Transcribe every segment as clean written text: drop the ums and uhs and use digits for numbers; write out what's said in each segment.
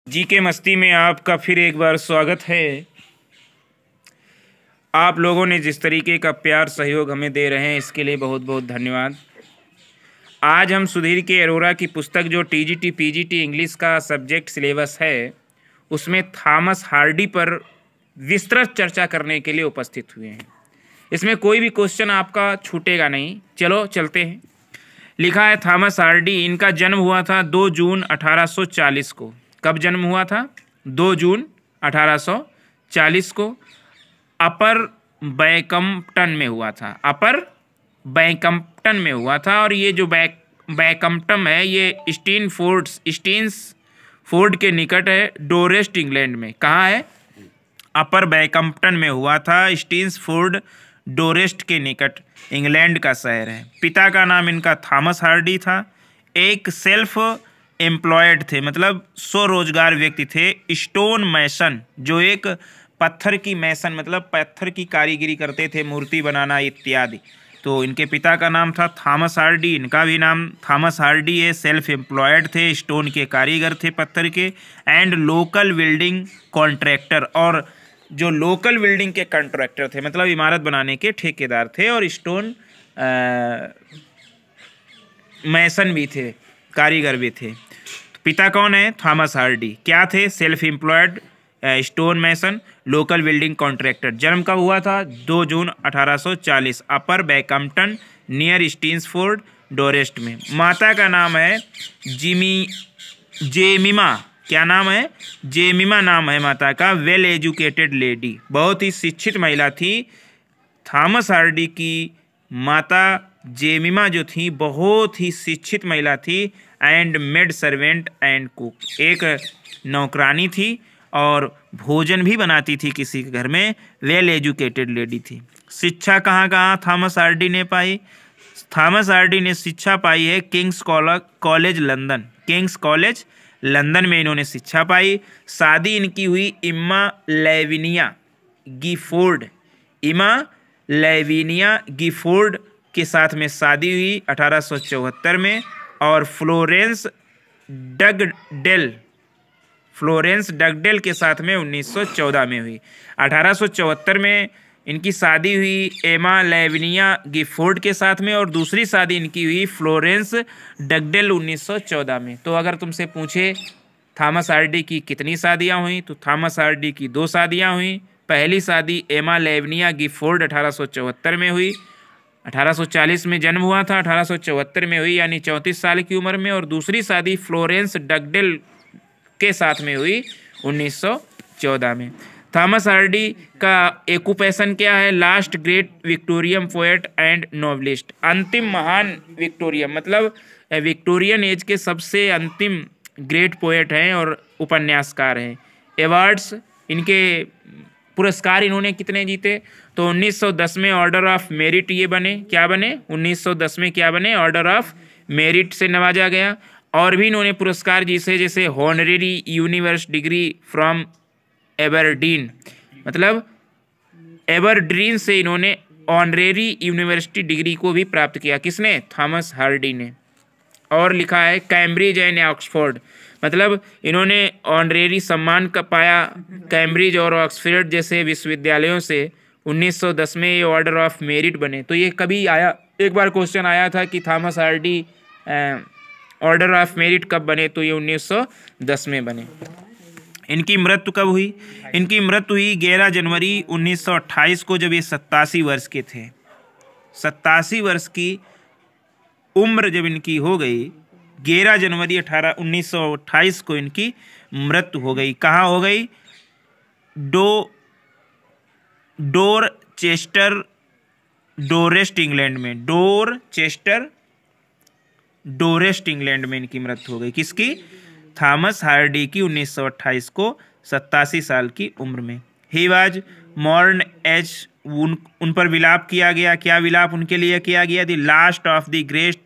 जी के मस्ती में आपका फिर एक बार स्वागत है। आप लोगों ने जिस तरीके का प्यार सहयोग हमें दे रहे हैं इसके लिए बहुत बहुत धन्यवाद। आज हम सुधीर के अरोरा की पुस्तक जो टीजीटी पीजीटी इंग्लिश का सब्जेक्ट सिलेबस है उसमें थॉमस हार्डी पर विस्तृत चर्चा करने के लिए उपस्थित हुए हैं। इसमें कोई भी क्वेश्चन आपका छूटेगा नहीं। चलो चलते हैं। लिखा है थॉमस हार्डी, इनका जन्म हुआ था 2 जून 1840 को। कब जन्म हुआ था? 2 जून 1840 को अपर बैकम्पटन में हुआ था। अपर बैकम्पटन में हुआ था। और ये जो बैकम्पटन है ये स्टीन्सफोर्ड के निकट है, डोरेस्ट इंग्लैंड में। कहाँ है? अपर बैकम्पटन में हुआ था, स्टीन्सफोर्ड डोरेस्ट के निकट, इंग्लैंड का शहर है। पिता का नाम इनका थॉमस हार्डी था। एक सेल्फ एम्प्लॉयड थे, मतलब स्वरोजगार व्यक्ति थे। स्टोन मैसन, जो एक पत्थर की मैसन मतलब पत्थर की कारीगरी करते थे, मूर्ति बनाना इत्यादि। तो इनके पिता का नाम था थॉमस हार्डी, इनका भी नाम थॉमस हार्डी है। सेल्फ एम्प्लॉयड थे, स्टोन के कारीगर थे, पत्थर के, एंड लोकल बिल्डिंग कॉन्ट्रैक्टर। और जो लोकल बिल्डिंग के कॉन्ट्रैक्टर थे मतलब इमारत बनाने के ठेकेदार थे, और स्टोन मैसन भी थे, कारीगर भी थे। तो पिता कौन है? Thomas Hardy. क्या थे? सेल्फ एम्प्लॉयड, स्टोन मैसन, लोकल बिल्डिंग कॉन्ट्रैक्टर। जन्म कब हुआ था? 2 जून 1840, अपर बैकम्पटन नियर स्टीन्सफोर्ड डोरेस्ट में। माता का नाम है जेमिमा। क्या नाम है? जेमिमा नाम है माता का। वेल एजुकेटेड लेडी, बहुत ही शिक्षित महिला थी। थॉमस हार्डी की माता जेमिमा जो थी बहुत ही शिक्षित महिला थी। And maid servant and cook, एक नौकरानी थी और भोजन भी बनाती थी किसी के घर में। वेल एजुकेटेड लेडी थी। शिक्षा कहाँ कहाँ थॉमस हार्डी ने पाई? थॉमस हार्डी ने शिक्षा पाई है Kings college London. Kings college London में इन्होंने शिक्षा पाई। शादी इनकी हुई इम्मा लेविनिया गिफोर्ड के साथ में शादी हुई 1874 में। और फ्लोरेंस डगडेल के साथ में 1914 में हुई। 1874 में इनकी शादी हुई एमा लेविनिया गिफोर्ड के साथ में, और दूसरी शादी इनकी हुई फ्लोरेंस डगडेल 1914 में। तो अगर तुमसे पूछे थॉमस हार्डी की कितनी शादियां हुई, तो थॉमस हार्डी की 2 शादियां हुई। पहली शादी एमा लेविनिया गिफोर्ड 1874 में हुई, 1840 में जन्म हुआ था, 1874 में हुई, यानी 34 साल की उम्र में। और दूसरी शादी फ्लोरेंस डगडेल के साथ में हुई 1914 में। थॉमस हार्डी का ऑक्यूपेशन क्या है? Last great Victorian poet and novelist. अंतिम महान विक्टोरियन मतलब विक्टोरियन एज के सबसे अंतिम ग्रेट पोएट हैं और उपन्यासकार हैं। अवार्ड्स, इनके पुरस्कार इन्होंने कितने जीते? तो 1910 में ऑर्डर ऑफ मेरिट ये बने। क्या बने? 1910 में क्या बने? ऑर्डर ऑफ मेरिट से नवाजा गया। और भी इन्होंने पुरस्कार जीते, जैसे हॉनरेरी यूनिवर्स डिग्री फ्रॉम एबरडीन, मतलब एबरडीन से इन्होंने ऑनरेरी यूनिवर्सिटी डिग्री को भी प्राप्त किया। किसने? थॉमस हार्डी ने। और लिखा है कैम्ब्रिज एंड ऑक्सफोर्ड, मतलब इन्होंने ऑनरेरी सम्मान का पाया कैम्ब्रिज और ऑक्सफोर्ड जैसे विश्वविद्यालयों से। 1910 में ये ऑर्डर ऑफ मेरिट बने। तो ये कभी आया, एक बार क्वेश्चन आया था कि Thomas Hardy order of merit कब बने, तो ये 1910 में बने। इनकी मृत्यु कब हुई? इनकी मृत्यु हुई 11 जनवरी 1928 को, जब ये 87 वर्ष के थे। 87 वर्ष की उम्र जब इनकी हो गई, 11 जनवरी 1928 को इनकी मृत्यु हो गई। कहाँ हो गई? डोरचेस्टर डोरेस्ट इंग्लैंड में। डोरेस्ट इंग्लैंड में इनकी मृत्यु हो गई। किसकी? थॉमस हार्डी की 1928 को 87 साल की उम्र में। ही वाज मॉर्न एज, उन पर विलाप किया गया। क्या विलाप उनके लिए किया गया? The last of the great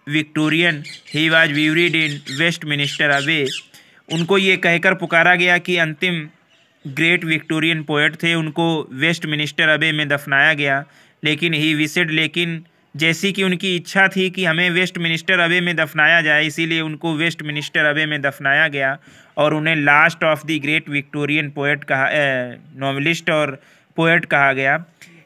Victorian he was buried in Westminster अबे। उनको ये कहकर पुकारा गया कि अंतिम ग्रेट विक्टोरियन पोएट थे, उनको वेस्टमिनिस्टर अबे में दफनाया गया। लेकिन ही विसेड, लेकिन जैसी कि उनकी इच्छा थी कि हमें वेस्टमिनिस्टर अबे में दफनाया जाए, इसीलिए उनको वेस्टमिनिस्टर अबे में दफनाया गया और उन्हें last of the great Victorian poet कहा, नॉवेलिस्ट और पोएट कहा गया।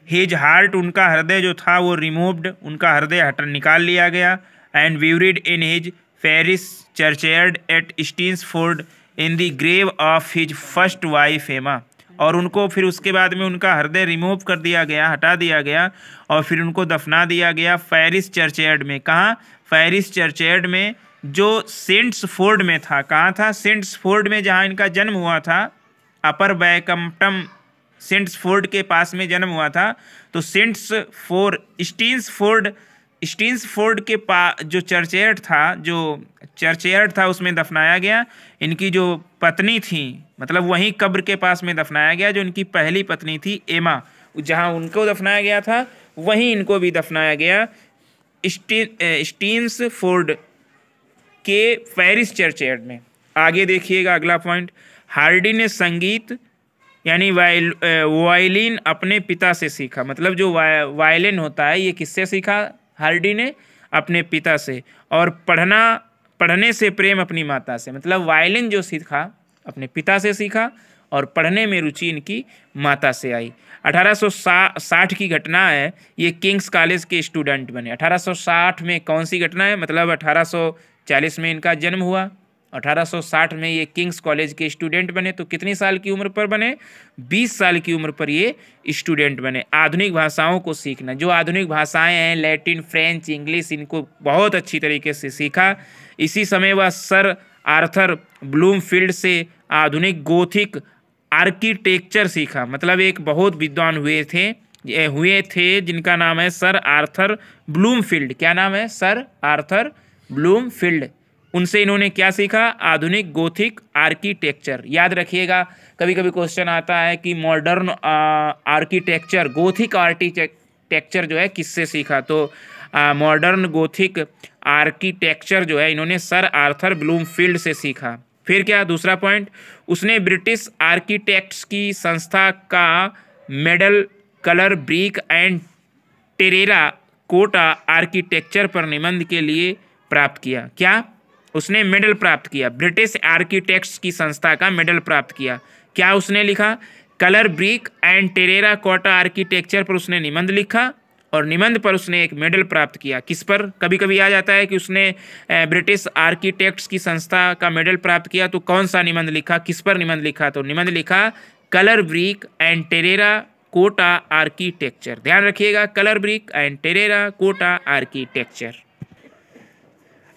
हिज हार्ट, उनका हृदय जो था वो रिमूव्ड, उनका हृदय निकाल लिया गया, and buried in his parish churchyard at Stinsford in the grave of his first wife Emma. और उनको फिर उसके बाद में उनका हृदय रिमूव कर दिया गया, हटा दिया गया और फिर उनको दफना दिया गया पेरिस चर्चयार्ड में। कहाँ? पेरिस चर्चयार्ड में, जो सेंट्सफोर्ड में था। कहाँ था? सेंट्सफोर्ड में, जहाँ इनका जन्म हुआ था। अपर बैकम्पटन सेंट्सफोर्ड के पास में जन्म हुआ था। तो स्टीन्सफोर्ड के पास जो चर्चयार्ड था उसमें दफनाया गया। इनकी जो पत्नी थी, मतलब वहीं कब्र के पास में दफनाया गया जो इनकी पहली पत्नी थी एमा, जहां उनको दफनाया गया था वहीं इनको भी दफनाया गया स्टीन्सफोर्ड के पेरिस चर्चयार्ड में। आगे देखिएगा अगला पॉइंट। हार्डी ने संगीत यानी वायलिन अपने पिता से सीखा। मतलब जो वायलिन होता है ये किससे सीखा? हार्डी ने अपने पिता से। और पढ़ने से प्रेम अपनी माता से। मतलब वायलिन जो सीखा अपने पिता से सीखा और पढ़ने में रुचि इनकी माता से आई। 1860 की घटना है, ये किंग्स कॉलेज के स्टूडेंट बने। 1860 में कौन सी घटना है? मतलब 1840 में इनका जन्म हुआ, 1860 में ये किंग्स कॉलेज के स्टूडेंट बने। तो कितनी साल की उम्र पर बने? 20 साल की उम्र पर ये स्टूडेंट बने। आधुनिक भाषाओं को सीखना, जो आधुनिक भाषाएं हैं लैटिन, फ्रेंच, इंग्लिश, इनको बहुत अच्छी तरीके से सीखा। इसी समय वह सर आर्थर ब्लूमफील्ड से आधुनिक गोथिक आर्किटेक्चर सीखा। मतलब एक बहुत विद्वान हुए थे जिनका नाम है सर आर्थर ब्लूमफील्ड। क्या नाम है? Sir Arthur Bloomfield. उनसे इन्होंने क्या सीखा? आधुनिक गोथिक आर्किटेक्चर। याद रखिएगा, कभी कभी क्वेश्चन आता है कि मॉडर्न आर्किटेक्चर, गोथिक आर्किटेक्चर जो है किससे सीखा? तो मॉडर्न गोथिक आर्किटेक्चर जो है इन्होंने सर आर्थर ब्लूमफील्ड से सीखा। फिर क्या? दूसरा पॉइंट, उसने ब्रिटिश आर्किटेक्ट्स की संस्था का medal colour brick and terracotta architecture पर निबंध के लिए प्राप्त किया। क्या? उसने मेडल प्राप्त किया। ब्रिटिश आर्किटेक्ट्स की संस्था का मेडल प्राप्त किया। क्या उसने लिखा? Colour brick and terracotta architecture पर उसने निबंध लिखा और निबंध पर उसने एक मेडल प्राप्त किया। किस पर? कभी कभी आ जाता है कि उसने ब्रिटिश आर्किटेक्ट्स की संस्था का मेडल प्राप्त किया, तो कौन सा निबंध लिखा, किस पर निबंध लिखा? तो निबंध लिखा colour brick and terracotta architecture. ध्यान रखिएगा, colour brick and terracotta architecture.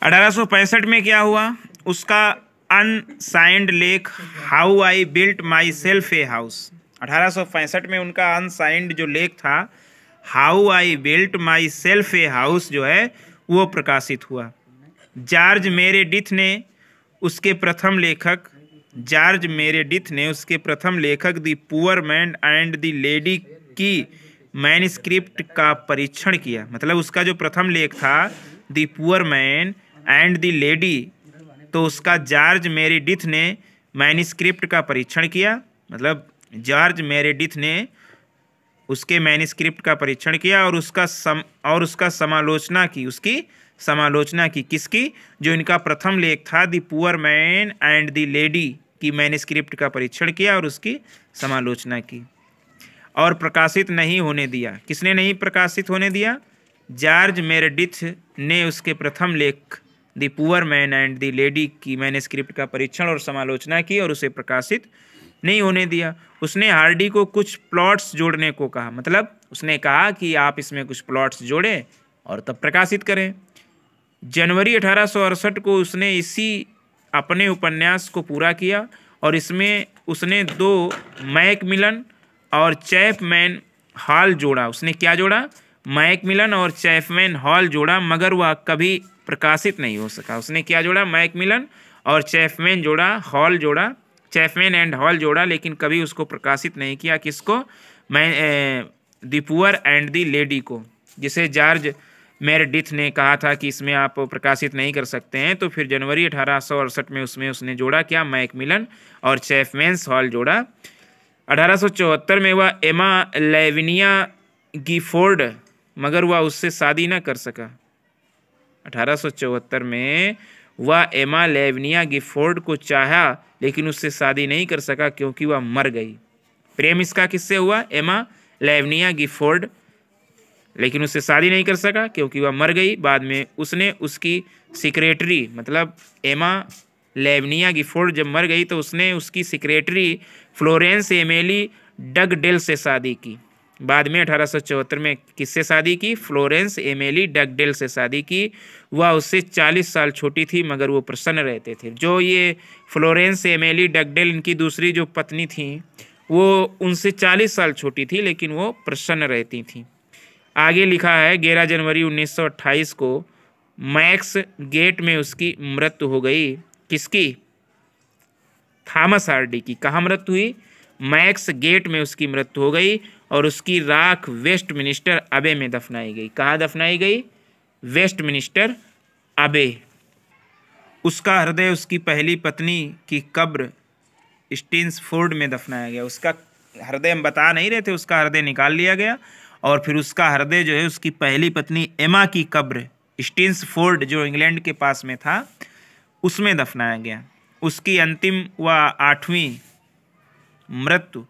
1865 में क्या हुआ? उसका अनसाइंड लेख how I built myself a house. 1865 में उनका अनसाइंड जो लेख था how I built myself a house जो है वो प्रकाशित हुआ। जॉर्ज मेरेडिथ ने उसके प्रथम लेखक the poor man and the lady की मैन्युस्क्रिप्ट का परीक्षण किया। मतलब उसका जो प्रथम लेख था the poor man and the lady, तो उसका जॉर्ज मेरेडिथ ने मैन्युस्क्रिप्ट का परीक्षण किया। मतलब जॉर्ज मेरेडिथ ने उसके मैन्युस्क्रिप्ट का परीक्षण किया और उसका समालोचना की। किसकी? जो इनका प्रथम लेख था the poor man and the lady की मैन्युस्क्रिप्ट का परीक्षण किया और उसकी समालोचना की और प्रकाशित नहीं होने दिया। किसने नहीं प्रकाशित होने दिया? जॉर्ज मेरेडिथ ने उसके प्रथम लेख the poor man and the lady की मैन्युस्क्रिप्ट का परीक्षण और समालोचना की और उसे प्रकाशित नहीं होने दिया। उसने हार्डी को कुछ प्लॉट्स जोड़ने को कहा। मतलब उसने कहा कि आप इसमें कुछ प्लॉट्स जोड़ें और तब प्रकाशित करें। जनवरी 1868 को उसने इसी अपने उपन्यास को पूरा किया और इसमें उसने 2 मैकमिलन और चैपमैन हॉल जोड़ा। उसने क्या जोड़ा? मैकमिलन और चैपमैन हॉल जोड़ा, मगर वह कभी प्रकाशित नहीं हो सका। उसने क्या जोड़ा? मैकमिलन और चैपमैन एंड हॉल जोड़ा, लेकिन कभी उसको प्रकाशित नहीं किया। किसको? The poor and the lady को, जिसे जॉर्ज मेरेडिथ ने कहा था कि इसमें आप प्रकाशित नहीं कर सकते हैं। तो फिर जनवरी 1868 में उसने जोड़ा क्या? मैकमिलन और चैपमैन्स हॉल जोड़ा। 1874 में वह एमा लेविनिया गिफोर्ड मगर वह उससे शादी न कर सका। 1874 में वह एमा लेविनिया गिफोर्ड को चाहा लेकिन उससे शादी नहीं कर सका क्योंकि वह मर गई। प्रेम इसका किससे हुआ? एमा लेविनिया गिफोर्ड, लेकिन उससे शादी नहीं कर सका क्योंकि वह मर गई। बाद में उसने उसकी सेक्रेटरी, मतलब एमा लेविनिया गिफोर्ड जब मर गई तो उसने उसकी सेक्रेटरी फ्लोरेंस एमिली डगडेल से शादी की। बाद में 1874 में किससे शादी की? फ्लोरेंस एमिली डगडेल से शादी की। वह उससे 40 साल छोटी थी मगर वो प्रसन्न रहते थे। जो ये फ्लोरेंस एमिली डगडेल इनकी दूसरी जो पत्नी थी वो उनसे 40 साल छोटी थी लेकिन वो प्रसन्न रहती थी। आगे लिखा है 11 जनवरी 1928 को मैक्स गेट में उसकी मृत्यु हो गई। किसकी? थॉमस हार्डी की। कहाँ मृत्यु हुई? मैक्स गेट में उसकी मृत्यु हो गई और उसकी राख वेस्टमिनिस्टर अबे में दफनाई गई। कहाँ दफनाई गई? वेस्टमिनिस्टर अबे। उसका हृदय उसकी पहली पत्नी की कब्र स्टिन्सफोर्ड में दफनाया गया। उसका हृदय हम बता नहीं रहे थे, उसका हृदय निकाल लिया गया और फिर उसका हृदय जो है उसकी पहली पत्नी एमा की कब्र स्टिन्सफोर्ड जो इंग्लैंड के पास में था उसमें दफनाया गया। उसकी अंतिम व आठवीं मृत्यु,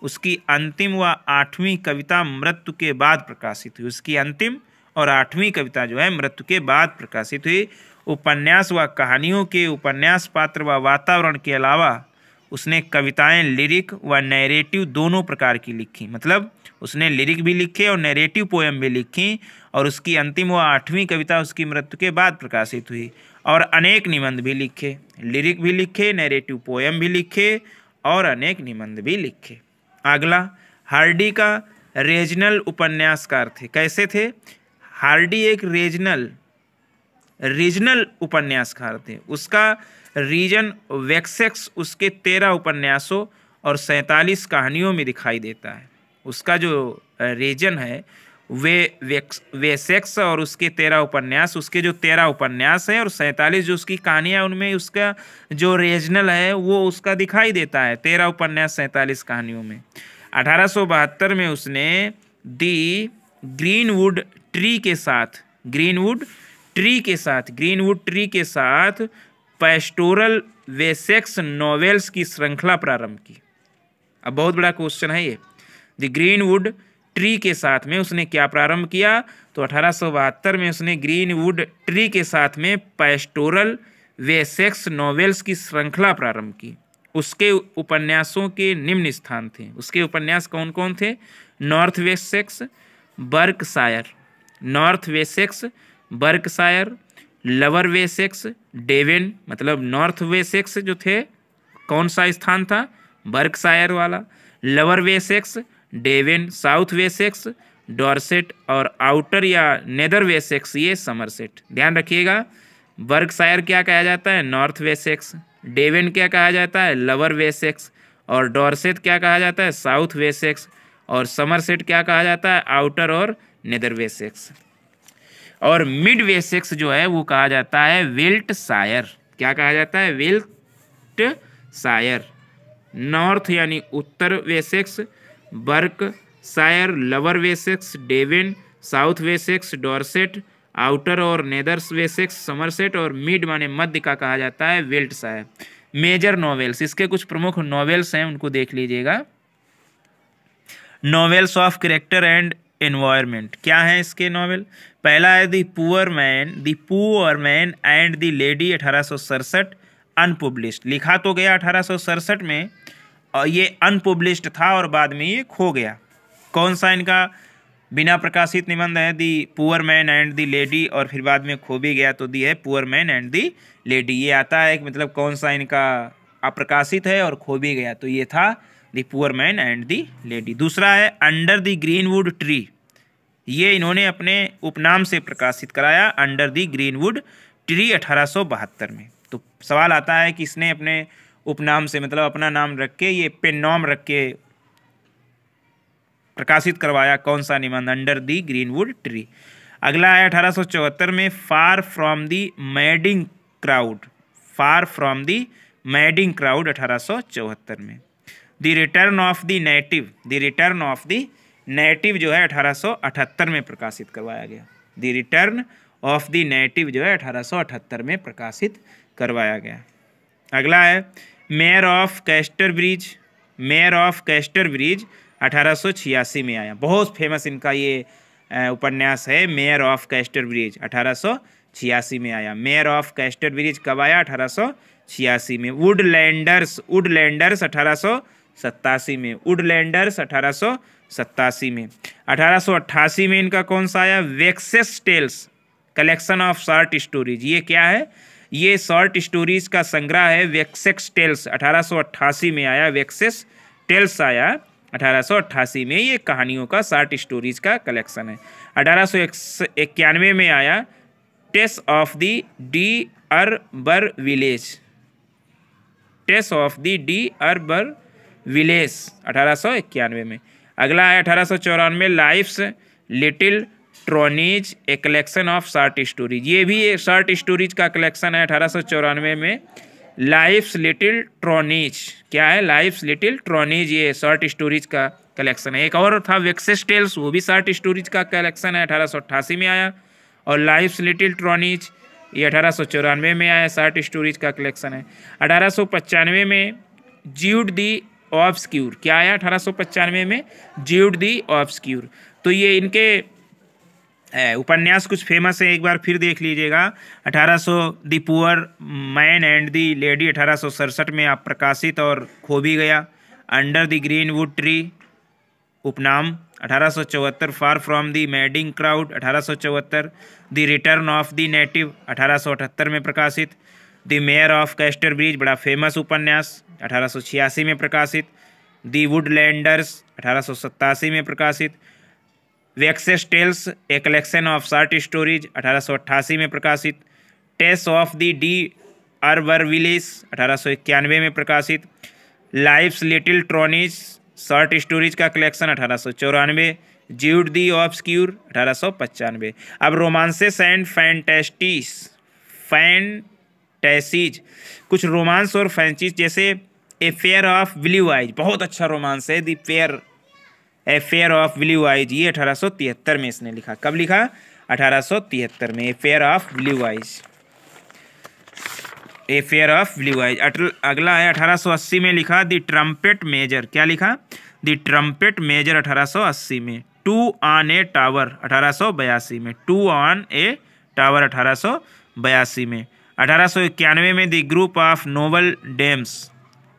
उसकी अंतिम व आठवीं कविता मृत्यु के बाद प्रकाशित हुई। उसकी अंतिम और आठवीं कविता जो है मृत्यु के बाद प्रकाशित हुई। उपन्यास व कहानियों के उपन्यास पात्र व वातावरण के अलावा उसने कविताएं लिरिक व नैरेटिव दोनों प्रकार की लिखी। मतलब उसने लिरिक भी लिखे और नैरेटिव पोएम भी लिखी और उसकी अंतिम व आठवीं कविता उसकी मृत्यु के बाद प्रकाशित हुई। और अनेक निबंध भी लिखे, लिरिक भी लिखे, नैरेटिव पोएम भी लिखे और अनेक निबंध भी लिखे। अगला, हार्डी का रीजनल उपन्यासकार थे। कैसे थे? हार्डी एक रीजनल उपन्यासकार थे। उसका रीजन वेसेक्स उसके 13 उपन्यासों और 47 कहानियों में दिखाई देता है। उसका जो रीजन है वेसेक्स और उसके 13 उपन्यास, उसके जो 13 उपन्यास हैं और 47 जो उसकी कहानियाँ, उनमें उसका जो रीजनल है वो उसका दिखाई देता है 13 उपन्यास 47 कहानियों में। 1872 में उसने दी ग्रीनवुड ट्री के साथ पेस्टोरल वेसेक्स नॉवेल्स की श्रृंखला प्रारंभ की। अब बहुत बड़ा क्वेश्चन है ये, द ग्रीनवुड ट्री के साथ में उसने क्या प्रारंभ किया? तो 1872 में उसने ग्रीनवुड ट्री के साथ में पेस्टोरल वेसेक्स नॉवेल्स की श्रृंखला प्रारंभ की। उसके उपन्यासों के निम्न स्थान थे। उसके उपन्यास कौन कौन थे? North Wessex, Berkshire, lower Wessex, Devon, मतलब नॉर्थ वेसेक्स जो थे कौन सा स्थान था? बर्कशायर वाला। Lower Wessex, Devon, south Wessex, Dorset और आउटर या नेदर वेसेक्स ये समरसेट। ध्यान रखिएगा, बर्कशायर क्या कहा जाता है? North Wessex. डेवन क्या कहा जाता है? Lover Wessex. और डॉर्सेट क्या कहा जाता है? South Wessex. और समरसेट क्या कहा जाता है? आउटर और नेदर वेसेक्स। और मिड वेसेक्स जो है वो कहा जाता है विल्टशायर। क्या कहा जाता है? विल्टशायर। नॉर्थ यानी उत्तर Wessex, Berkshire, lower Wessex, Devon, south Wessex, Dorset, outer और नेदर्स वेसेक्स, समरसेट और मिड माने मध्य का कहा जाता है विल्टशायर। मेजर नॉवेल्स, इसके कुछ प्रमुख नॉवेल्स हैं उनको देख लीजिएगा। Novels of character and environment, क्या है इसके नॉवेल? पहला है the poor man and the lady 1867, unpublished. लिखा तो गया 1867 में और ये अनपब्लिश्ड था और बाद में ये खो गया। कौन सा इनका बिना प्रकाशित निबंध है? The poor man and the lady, और फिर बाद में खो भी गया तो दी है poor man and the lady. ये आता है कि मतलब कौन सा इनका अप्रकाशित है और खो भी गया, तो ये था the poor man and the lady. दूसरा है अंडर दी ग्रीनवुड ट्री, ये इन्होंने अपने उपनाम से प्रकाशित कराया, अंडर दी ग्रीनवुड ट्री 1872 में। तो सवाल आता है कि इसने अपने उपनाम से मतलब अपना नाम रख के, ये पेन नाम रख के प्रकाशित करवाया कौन सा निबंध? Under the greenwood tree. अगला है 1874 में far from the madding crowd, 1874 में। The return of the native जो है 1878 में प्रकाशित करवाया गया। The return of the native जो है 1878 में प्रकाशित करवाया गया। अगला है mayor of Casterbridge. Mayor of Casterbridge 1886 में आया। बहुत फेमस इनका ये उपन्यास है मेयर ऑफ कैस्टरब्रिज, 1886 में आया। मेयर ऑफ कैस्टरब्रिज कब आया? 1886 में। वुडलैंडर्स 1887 में। वुडलैंडर्स 1887 में। 1888 में इनका कौन सा आया? Wessex tales collection of short stories. ये क्या है? ये शॉर्ट स्टोरीज का संग्रह है वेक्सेस टेल्स, 1888 में आया। वेक्सेस टेल्स आया 1888 में। ये कहानियों का शॉर्ट स्टोरीज का कलेक्शन है। 1891 में आया Tess of the d'Urbervilles. Tess of the d'Urbervilles 1891 में। अगला है 1894 life's little ironies a collection of short stories. ये भी एक शॉर्ट स्टोरीज का कलेक्शन है 1894 में। लाइफ्स लिटिल ट्रोनीज क्या है? लाइफ्स लिटिल ट्रोनीज ये शॉर्ट स्टोरीज का कलेक्शन है। एक और था वेक्सेस टेल्स, वो भी शॉर्ट स्टोरीज का कलेक्शन है, 1888 में आया। और लाइफ्स लिटिल ट्रोनीज ये 1894 में आया, शॉर्ट स्टोरीज का कलेक्शन है। 1895 में ज्यूड दी ऑब्सक्यूर क्या आया? 1895 में ज्यूड दी ऑब्सक्यूर। तो ये इनके उपन्यास कुछ फेमस है, एक बार फिर देख लीजिएगा। 1800 the poor man and the lady 1867 में आप प्रकाशित और खो भी गया। Under the greenwood tree उपनाम 1874। Far from the madding crowd 1874। The return of the native 1878 में प्रकाशित। द मेयर ऑफ कैस्टरब्रिज बड़ा फेमस उपन्यास 1886 में प्रकाशित। द वुडलैंडर्स 1887 में प्रकाशित। Wessex tales a collection of short stories 1888 में प्रकाशित। Tess of the d'Urbervilles 1891 में प्रकाशित। लाइफ्स लिटिल ट्रोनीज शॉर्ट स्टोरीज का कलेक्शन 1894। ज्यूड दी ऑब्सक्यूर 1895। अब रोमांसेस एंड फैंटेसीज कुछ रोमांस और फैंचीज जैसे अफेयर ऑफ ब्लू आइज, बहुत अच्छा रोमांस है the affair of blue eyes, ये 1873 में इसने लिखा। कब लिखा? 1873 में affair of blue eyes. Affair of blue eyes. अगला है 1880 में लिखा द ट्रम्पेट मेजर। क्या लिखा? द ट्रम्पेट मेजर 1880 में। टू ऑन ए टावर 1882 में। टू ऑन ए टावर 1882 में। 1891 में the group of noble dames.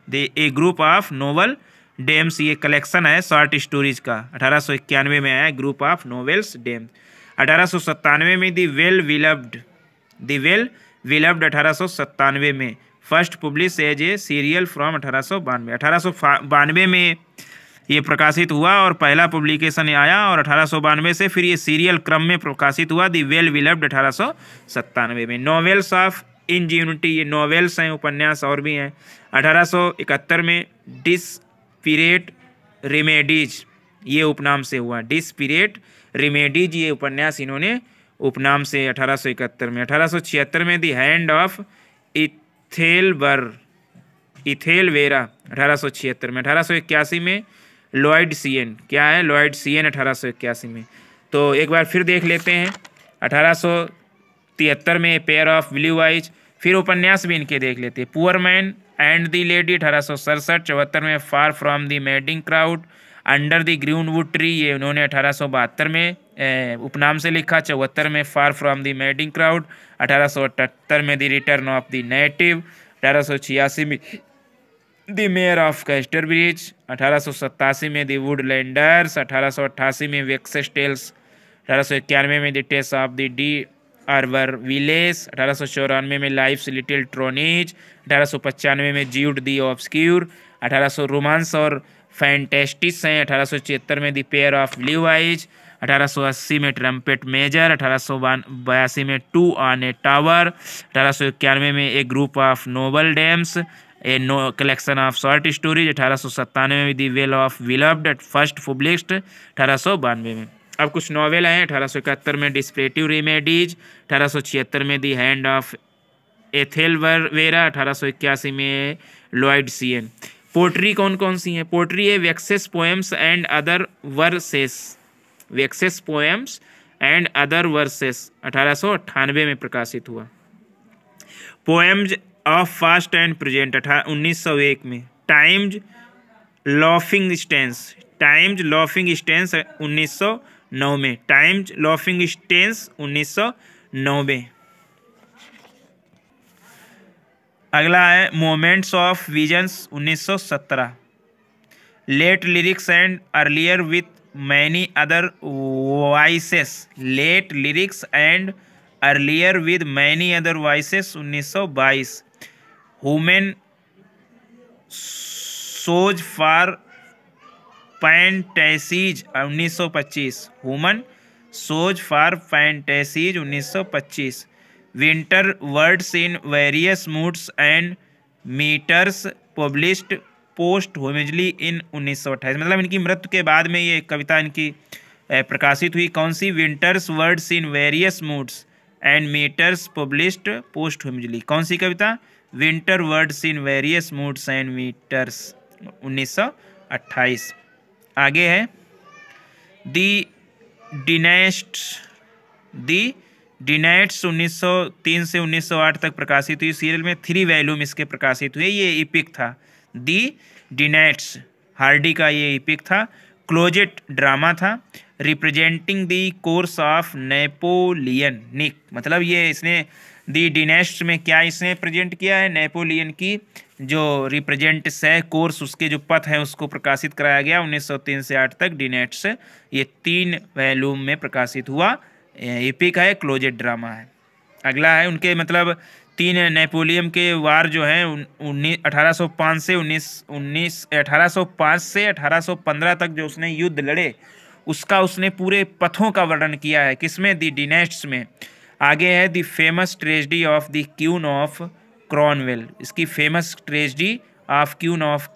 A group of noble DIMMs ये कलेक्शन है शॉर्ट स्टोरीज का, 1891 में आया ग्रुप ऑफ नोवेल्स डेम्स। 1897 में द वेल विलव्ड 1897 में। First publish as a serial from 1892। 1892 में ये प्रकाशित हुआ और पहला पब्लिकेशन आया और 1892 से फिर ये सीरियल क्रम में प्रकाशित हुआ द वेल विलव्ड 1897 में। नॉवेल्स ऑफ इंजेन्युटी ये नॉवेल्स हैं, उपन्यास और भी हैं। 1871 में डिस्पिरेट रेमेडीज ये उपनाम से हुआ। डिस्पिरेट रेमेडीज ये उपन्यास इन्होंने उपनाम से 1871 में। 1876 में द हैंड ऑफ इथेलवेरा 1876 में। 1881 में लॉयड सीएन क्या है? लॉयड सीएन 1881 में। तो एक बार फिर देख लेते हैं। 1873 में पेयर ऑफ ब्लू आइज। फिर उपन्यास भी इनके देख लेते हैं। Poor man and the lady 1867। 74 में फार from the madding crowd. Under the greenwood tree ये उन्होंने 1872 में उपनाम से लिखा। 74 में फार फ्रॉम द मैडिंग क्राउड। 1878 में the return of the native. 1886 में द मेयर ऑफ कैस्टरब्रिज। 1887 में द वुडलैंडर्स। 1888 में वेक्सेस टेल्स। 1891 में the taste of the D harbour village. 1894 में लाइफ्स लिटिल ट्रोनीज। 1895 में ज्यूड दी ऑब्सक्यूर। 1800 रोमांस और फैंटेस्टिस हैं। 1876 में the pair of blue eyes. 1880 में ट्रम्पेट मेजर। 1882 में टू ऑन ए टावर। 1891 में a group of noble dames a collection of short stories. 1897 में the well of beloved first published 1892 में। अब कुछ नॉवेल हैं। 1871 में डिस्प्रेटिव रेमेडीज। 1876 में द हैंड ऑफ एथेलवेरा। 1881 में लॉयड सीएन। पोट्री कौन कौन सी हैं? पोट्री है Wessex poems and other verses, Wessex poems and other verses 1898 में प्रकाशित हुआ। Poems of past and present 1901 में। Time's laughing stance, time's laughing stance 1909 में, टाइम्स लॉफिंग स्टेंस 1909। अगला है moments of visions 1917। Late lyrics and earlier with many other voices, late lyrics and earlier with many other voices 1922। Human shows for fantasies 1925, human shows for fantasies 1925। Winter words in various moods and metres published posthumously in 1928। मतलब इनकी मृत्यु के बाद में ये कविता इनकी प्रकाशित हुई। कौन सी? Winter's words in various moods and metres published posthumously. कौन सी कविता? Winter words in various moods and metres 1928। आगे है दी डिनेट्स 1903 से 1908 तक प्रकाशित हुई। सीरियल में 3 वॉल्यूम इसके प्रकाशित हुए। ये इपिक था। दी डिनेट्स हार्डी का ये इपिक था। क्लोजेट ड्रामा था। Representing the course of Napoleonic, मतलब ये इसने दी डिनेट्स में क्या इसने प्रेजेंट किया है? नेपोलियन की जो रिप्रेजेंट है कोर्स, उसके जो पथ है उसको प्रकाशित कराया गया 1903 से 8 तक। डिनेट्स ये 3 वॉल्यूम में प्रकाशित हुआ। एपिक है, क्लोजेट ड्रामा है। अगला है उनके मतलब 3 नेपोलियन के वार जो है 1805 से 1815 तक जो उसने युद्ध लड़े उसका उसने पूरे पथों का वर्णन किया है। किसमें? दी डिनेट्स में। आगे है the famous tragedy of the queen of Cornwall, इसकी famous tragedy of queen of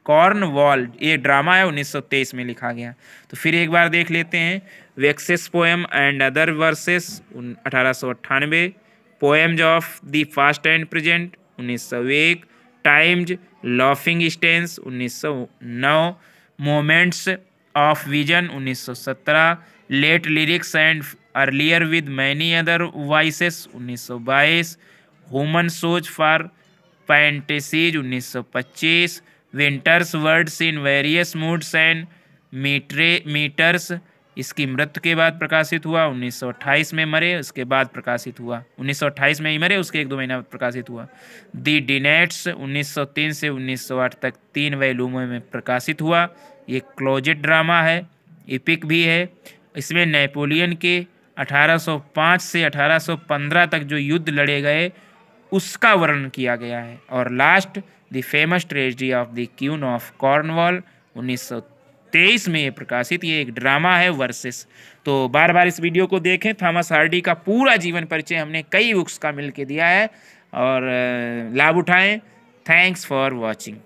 Cornwall ये ड्रामा है 1923 में लिखा गया। तो फिर एक बार देख लेते हैं। Wessex poem and other verses 1898। Poems of the past and present 1901। Time's laughing stance 1909। Moments of vision 1917। Late lyrics and earlier with many other voices 1922। Human shows for fantasies 1925। Winters words in various moods and metres इसकी मृत्यु के बाद प्रकाशित हुआ। 1928 में मरे, उसके बाद प्रकाशित हुआ। 1928 में ही मरे, उसके 1-2 महीना प्रकाशित हुआ। दी डिनेट्स 1903 से 1908 तक 3 वॉल्यूमों में प्रकाशित हुआ। ये क्लोजेट ड्रामा है, इपिक भी है। इसमें नेपोलियन के 1805 से 1815 तक जो युद्ध लड़े गए उसका वर्णन किया गया है। और last the famous tragedy of the queen of Cornwall 1923 में ये प्रकाशित, ये एक ड्रामा है वर्सेस। तो बार बार इस वीडियो को देखें। थॉमस हार्डी का पूरा जीवन परिचय हमने कई बुक्स का मिल के दिया है और लाभ उठाएं। Thanks for watching.